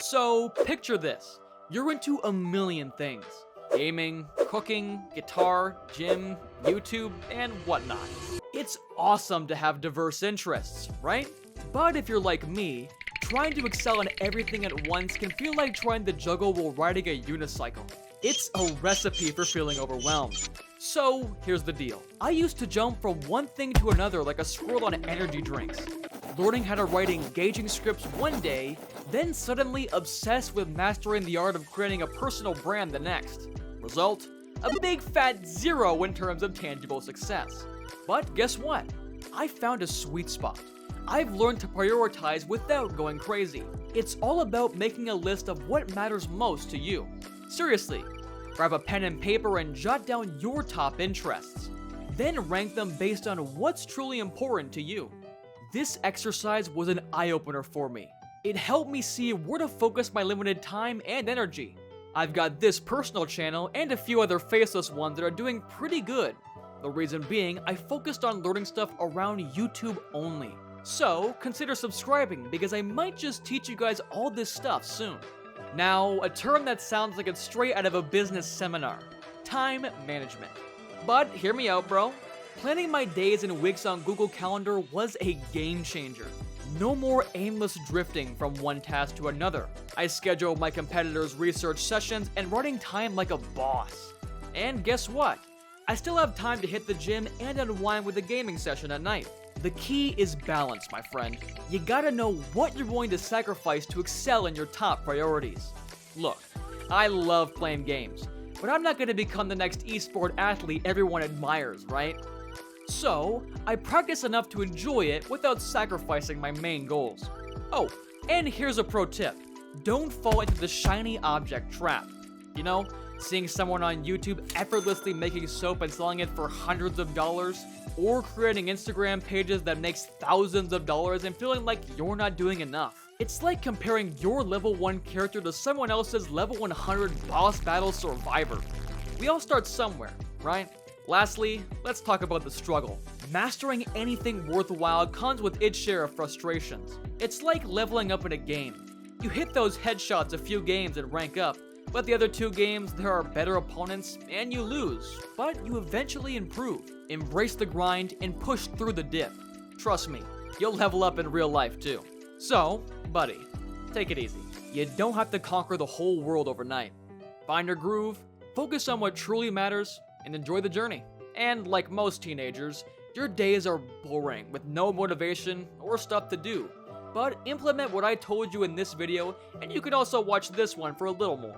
So, picture this. You're into a million things. Gaming, cooking, guitar, gym, YouTube, and whatnot. It's awesome to have diverse interests, right? But if you're like me, trying to excel in everything at once can feel like trying to juggle while riding a unicycle. It's a recipe for feeling overwhelmed. So, here's the deal. I used to jump from one thing to another like a squirrel on energy drinks. Learning how to write engaging scripts one day, then suddenly obsessed with mastering the art of creating a personal brand the next. Result? A big fat 0 in terms of tangible success. But guess what? I found a sweet spot. I've learned to prioritize without going crazy. It's all about making a list of what matters most to you. Seriously, grab a pen and paper and jot down your top interests. Then rank them based on what's truly important to you. This exercise was an eye-opener for me. It helped me see where to focus my limited time and energy. I've got this personal channel and a few other faceless ones that are doing pretty good. The reason being, I focused on learning stuff around YouTube only. So, consider subscribing because I might just teach you guys all this stuff soon. Now, a term that sounds like it's straight out of a business seminar. Time management. But hear me out, bro. Planning my days and weeks on Google Calendar was a game changer. No more aimless drifting from one task to another. I schedule my competitors' research sessions and running time like a boss. And guess what? I still have time to hit the gym and unwind with a gaming session at night. The key is balance, my friend. You gotta know what you're willing to sacrifice to excel in your top priorities. Look, I love playing games, but I'm not gonna become the next esport athlete everyone admires, right? So, I practice enough to enjoy it without sacrificing my main goals. Oh, and here's a pro tip. Don't fall into the shiny object trap. You know, seeing someone on YouTube effortlessly making soap and selling it for hundreds of dollars, or creating Instagram pages that makes thousands of dollars and feeling like you're not doing enough. It's like comparing your level 1 character to someone else's level 100 boss battle survivor. We all start somewhere, right? Lastly, let's talk about the struggle. Mastering anything worthwhile comes with its share of frustrations. It's like leveling up in a game. You hit those headshots a few games and rank up, but the other 2 games there are better opponents and you lose, but you eventually improve. Embrace the grind and push through the dip. Trust me, you'll level up in real life too. So, buddy, take it easy. You don't have to conquer the whole world overnight. Find your groove, focus on what truly matters, and enjoy the journey. And like most teenagers, your days are boring with no motivation or stuff to do. But implement what I told you in this video, and you can also watch this one for a little more.